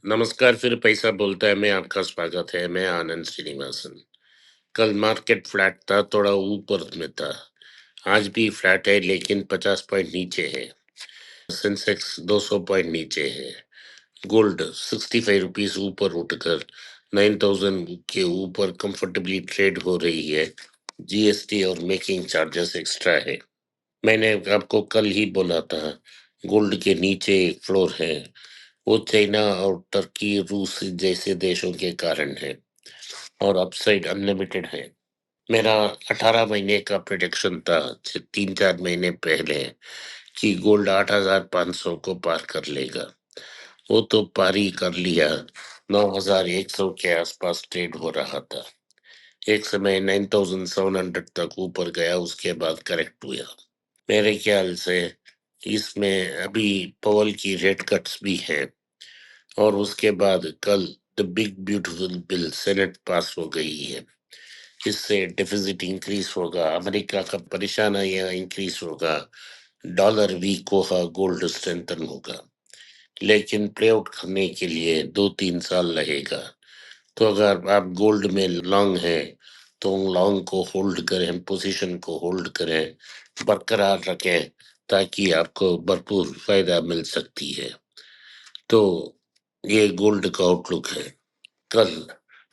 नमस्कार, फिर पैसा बोलता है में आपका स्वागत है। मैं आनंद श्रीनिवासन। कल मार्केट फ्लैट था, थोड़ा ऊपर में था। आज भी फ्लैट है लेकिन 50 पॉइंट नीचे है। सेंसेक्स 200 पॉइंट नीचे है। गोल्ड 65 रुपीस ऊपर उठकर 9000 के ऊपर कंफर्टेबली ट्रेड हो रही है। जीएसटी और मेकिंग चार्जेस एक्स्ट्रा है। मैंने आपको कल ही बोला था, गोल्ड के नीचे एक फ्लोर है। वो चाइना और टर्की, रूस जैसे देशों के कारण है और अपसाइड अनलिमिटेड है। मेरा 18 महीने का प्रेडिक्शन था 3-4 महीने पहले कि गोल्ड 8500 को पार कर लेगा। वो तो पार ही कर लिया। 9100 के आसपास ट्रेड हो रहा था। एक समय 9700 तक ऊपर गया, उसके बाद करेक्ट हुआ। मेरे ख्याल से इसमें अभी पवल की रेट कट्स भी हैं और उसके बाद कल the big beautiful bill senate pass हो गई है। इससे डिफिजिट इंक्रीज होगा, अमेरिका का परेशाना यह इंक्रीज होगा, डॉलर वीक होगा, गोल्ड स्ट्रेंथन होगा। लेकिन प्ले आउट करने के लिए 2-3 साल लगेगा। तो अगर आप गोल्ड में लॉन्ग है तो लॉन्ग को होल्ड करें, पोजीशन को होल्ड करें, बरकरार रखें, ताकि आपको भरपूर फायदा मिल सकती है। तो ये गोल्ड का आउटलुक है। कल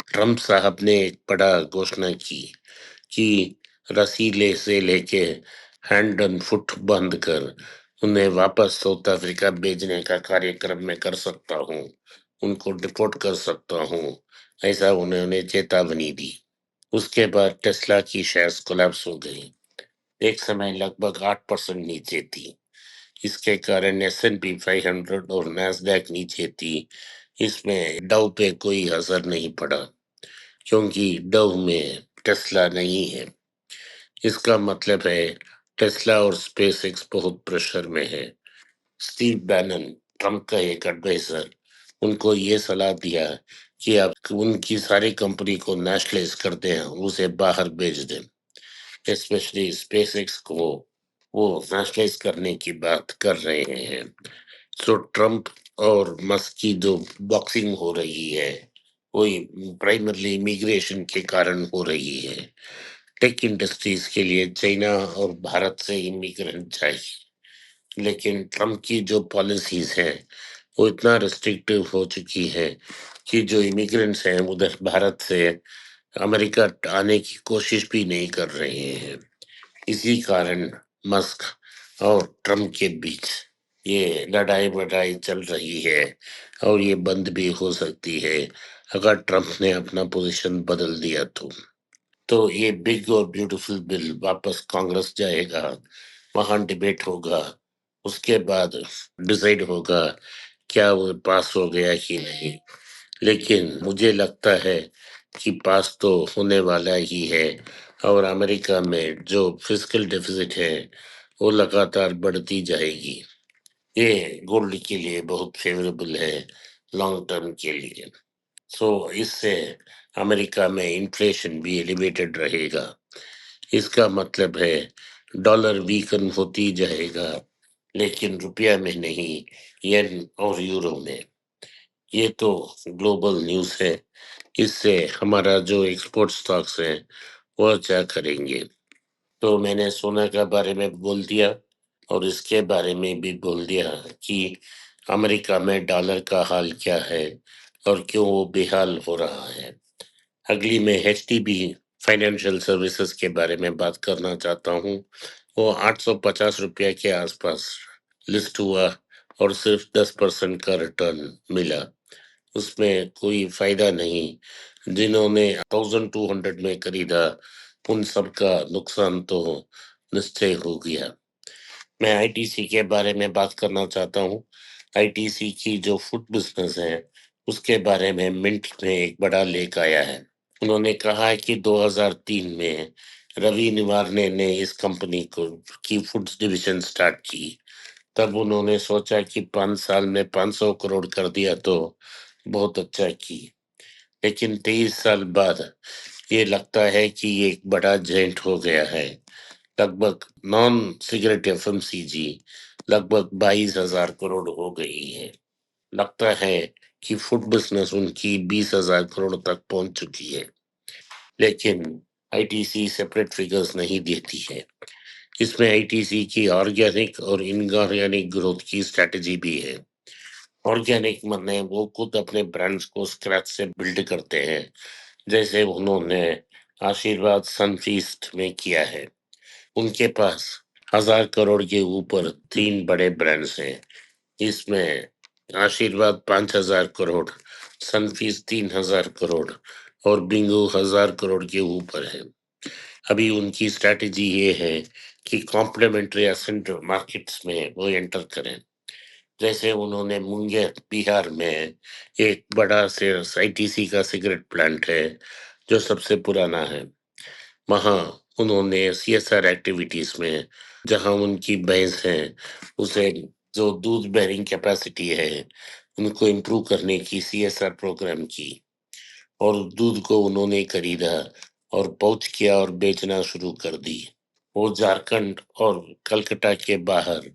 ट्रम्प साहब ने एक बड़ा घोषणा की कि रसीले से लेके हैंड एंड फुट बंद कर उन्हें वापस साउथ अफ्रीका भेजने का कार्यक्रम मैं कर सकता हूँ, उनको डिपोर्ट कर सकता हूँ, ऐसा उन्होंने चेतावनी दी। उसके बाद टेस्ला की शेयर्स कोलैप्स हो गई। एक समय लगभग 8% नीचे थी। इसके कारण S&P 500 और नैस्डैक नीचे थी। इसमें डव पे कोई असर नहीं पड़ा क्योंकि डव में टेस्ला नहीं है। इसका मतलब है टेस्ला और स्पेसएक्स बहुत प्रेशर में है। स्टीव बैनन, ट्रम्प का एक एडवाइजर, उनको ये सलाह दिया कि आप उनकी सारी कंपनी को नेशनलाइज कर दें, उसे बाहर भेज दें। स्पेशली स्पेसएक्स को वो नेशनलाइज करने की बात कर रहे हैं। सो ट्रम्प और मस्क की जो बॉक्सिंग हो रही है वो प्राइमरली इमिग्रेशन के कारण हो रही है। टेक इंडस्ट्रीज के लिए चाइना और भारत से इमिग्रेंट चाहिए, लेकिन ट्रम्प की जो पॉलिसीज हैं वो इतना रिस्ट्रिक्टिव हो चुकी है कि जो इमिग्रेंट्स हैं उधर भारत से अमेरिका आने की कोशिश भी नहीं कर रहे हैं। इसी कारण मस्क और ट्रम्प के बीच ये लड़ाई बड़ाई चल रही है और ये बंद भी हो सकती है अगर ट्रम्प ने अपना पोजीशन बदल दिया तो ये बिग और ब्यूटीफुल बिल वापस कांग्रेस जाएगा, वहां डिबेट होगा, उसके बाद डिसाइड होगा क्या वो पास हो गया कि नहीं। लेकिन मुझे लगता है कि पास तो होने वाला ही है और अमेरिका में जो फिस्कल डेफिसिट है वो लगातार बढ़ती जाएगी। ये गोल्ड के लिए बहुत फेवरेबल है लॉन्ग टर्म के लिए। सो इससे अमेरिका में इन्फ्लेशन भी एलिवेटेड रहेगा। इसका मतलब है डॉलर वीकन होती जाएगा, लेकिन रुपया में नहीं, येन और यूरो में। ये तो ग्लोबल न्यूज़ है। इससे हमारा जो एक्सपोर्ट स्टॉक्स हैं वह क्या करेंगे। तो मैंने सोना के बारे में बोल दिया और इसके बारे में भी बोल दिया कि अमेरिका में डॉलर का हाल क्या है और क्यों वो बेहाल हो रहा है। अगली मैं एचडीबी फाइनेंशियल सर्विसेज के बारे में बात करना चाहता हूँ। वो 850 रुपया के आसपास लिस्ट हुआ और सिर्फ 10% का रिटर्न मिला। उसमें कोई फायदा नहीं। जिन्होंने 1200 में खरीदा उन सब का नुकसान तो निश्चय हो गया। मैं आईटीसी के बारे में बात करना चाहता हूँ। आईटीसी की जो फूड बिजनेस है उसके बारे में मिंट ने एक बड़ा लेख आया है। उन्होंने कहा है कि 2003 में रवि निवारने ने इस कंपनी को की फूड्स डिवीजन स्टार्ट की। तब उन्होंने सोचा कि 5 साल में 500 करोड़ कर दिया तो बहुत अच्छा की। लेकिन 23 साल बाद ये लगता है कि ये एक बड़ा जेंट हो गया है। लगभग नॉन सिगरेट एफएमसीजी लगभग 22,000 करोड़ हो गई है। लगता है कि फूड बिजनेस उनकी 20,000 करोड़ तक पहुंच चुकी है, लेकिन आईटीसी सेपरेट फिगर्स नहीं देती है। इसमें आईटीसी की ऑर्गेनिक और इनऑर्गेनिक ग्रोथ की स्ट्रेटजी भी है। ऑर्गेनिक माने वो खुद अपने ब्रांड्स को स्क्रैच से बिल्ड करते हैं, जैसे उन्होंने आशीर्वाद सनफीस्ट में किया है। उनके पास 1,000 करोड़ के ऊपर 3 बड़े ब्रांड्स हैं। इसमें आशीर्वाद 5,000 करोड़, सनफीस्ट 3,000 करोड़ और बिंगो 1,000 करोड़ के ऊपर है। अभी उनकी स्ट्रैटेजी ये है कि कॉम्प्लीमेंट्री एसेंट मार्केट्स में वो एंटर करें। जैसे उन्होंने मुंगेर बिहार में एक बड़ा से आईटीसी का सिगरेट प्लांट है जो सबसे पुराना है। वहाँ उन्होंने सीएसआर एक्टिविटीज में, जहाँ उनकी भैंस है उसे जो दूध बेरिंग कैपेसिटी है उनको इम्प्रूव करने की सीएसआर प्रोग्राम की, और दूध को उन्होंने खरीदा और पाउच किया और बेचना शुरू कर दी। वो झारखंड और कलकत्ता के बाहर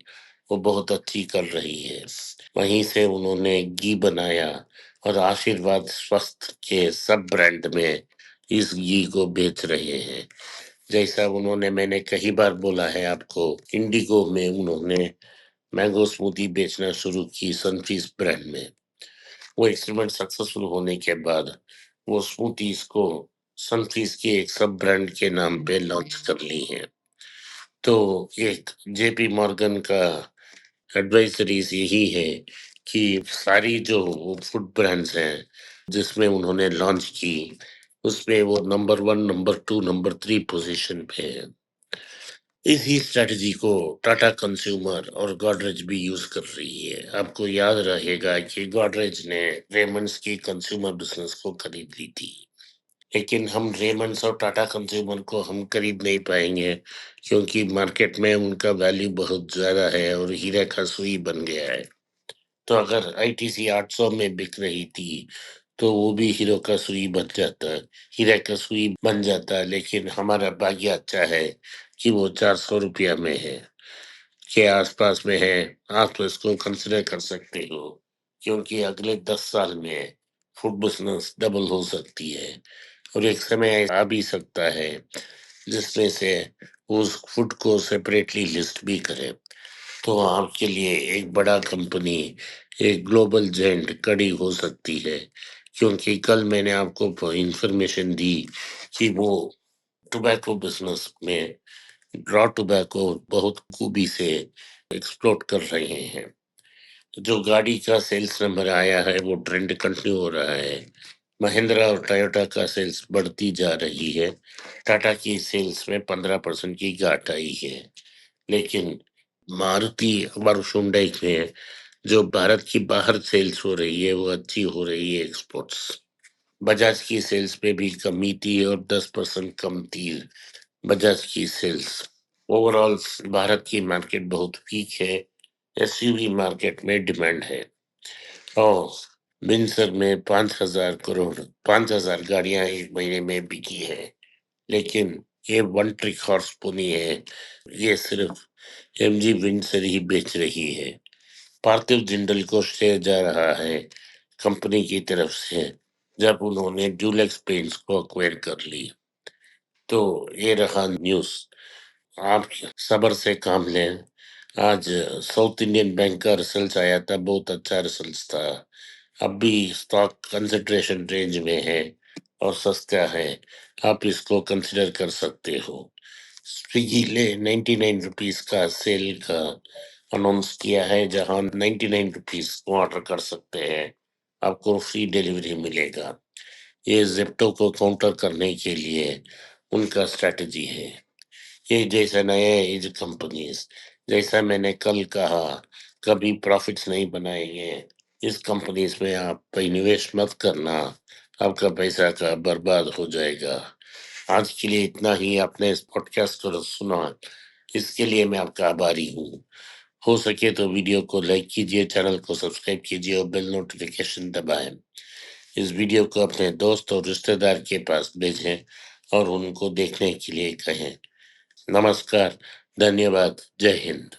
वो बहुत अच्छी कर रही है। वहीं से उन्होंने घी बनाया और आशीर्वाद स्वस्थ के सब ब्रांड में इस घी को बेच रहे हैं। जैसा उन्होंने, मैंने कई बार बोला है आपको, इंडिगो में उन्होंने मैंगो स्मूदी बेचना शुरू की सनफीस्ट ब्रांड में। वो एक्सपेरिमेंट सक्सेसफुल होने के बाद वो स्मूदीज को सनफीस्ट के एक सब ब्रांड के नाम पे लॉन्च कर ली है। तो एक जेपी मॉर्गन का एडवाइजरीज यही है कि सारी जो फूड ब्रांड्स हैं जिसमें उन्होंने लॉन्च की, उसमें वो नंबर 1, नंबर 2, नंबर 3 पोजीशन पे है। इसी स्ट्रेटजी को टाटा कंज्यूमर और गॉडरेज भी यूज कर रही है। आपको याद रहेगा कि गॉडरेज ने रेमंड्स की कंज्यूमर बिजनेस को खरीद ली थी, लेकिन हम रेमंड्स और टाटा कंज्यूमर को हम खरीद नहीं पाएंगे क्योंकि मार्केट में उनका वैल्यू बहुत ज्यादा है और हीरे का सुई बन गया है। तो अगर आईटीसी 800 में बिक रही थी तो वो भी हीरो का सुई बन जाता, हीरे का सुई बन जाता, लेकिन हमारा भाग्य अच्छा है कि वो 400 रुपया में है, के आसपास में है। आप तो इसको कंसिडर कर सकते हो, क्योंकि अगले 10 साल में फूड बिजनेस डबल हो सकती है और एक समय आ भी सकता है जिसमें से उस फूड को सेपरेटली लिस्ट भी करें। तो आपके लिए एक बड़ा कंपनी, एक ग्लोबल जेंट खड़ी हो सकती है, क्योंकि कल मैंने आपको इंफॉर्मेशन दी कि वो टोबैको बिजनेस में रॉ टोबैको बहुत खूबी से एक्सप्लोर कर रहे हैं। जो गाड़ी का सेल्स नंबर आया है वो ट्रेंड कंटिन्यू हो रहा है। महिंद्रा और टोयोटा का सेल्स बढ़ती जा रही है। टाटा की सेल्स में 15% की घाट आई है, लेकिन मारुति और हुंडई में जो भारत की बाहर सेल्स हो रही है वो अच्छी हो रही है, एक्सपोर्ट्स। बजाज की सेल्स पे भी कमी थी और 10% कम थी बजाज की सेल्स। ओवरऑल भारत की मार्केट बहुत वीक है। एसयूवी मार्केट में डिमांड है और बिनसर में 5,000 करोड़, 5,000 गाड़ियां एक महीने में बिकी है, लेकिन ये वन ट्रिक हॉर्स पोनी है। ये सिर्फ एमजी विंडसर ही बेच रही है। पार्थिव जिंदल को श्रेय जा रहा है कंपनी की तरफ से जब उन्होंने ड्यूलेक्स पेंट्स को अक्वायर कर ली। तो ये रहा न्यूज़। आप सब्र से काम लें। आज साउथ इंडियन बैंक का रिजल्ट आया था, बहुत अच्छा रिजल्ट था। अब भी स्टॉक कंसंट्रेशन रेंज में है और सस्ता है, आप इसको कंसिडर कर सकते हो। स्विगी ने 99 रुपीज का सेल का अनाउंस किया है, जहां 99 रुपीज को ऑर्डर कर सकते हैं, आपको फ्री डिलीवरी मिलेगा। ये जेप्टो को काउंटर करने के लिए उनका स्ट्रेटजी है। ये जैसा नया एज कंपनीज, जैसा मैंने कल कहा, कभी प्रॉफिट्स नहीं बनाएंगे इस कंपनीज में, आप इन्वेस्ट मत करना, आपका पैसा का बर्बाद हो जाएगा। आज के लिए इतना ही। आपने इस पॉडकास्ट को सुना, इसके लिए मैं आपका आभारी हूँ। हो सके तो वीडियो को लाइक कीजिए, चैनल को सब्सक्राइब कीजिए और बेल नोटिफिकेशन दबाएं। इस वीडियो को अपने दोस्त और रिश्तेदार के पास भेजें और उनको देखने के लिए कहें। नमस्कार, धन्यवाद, जय हिंद।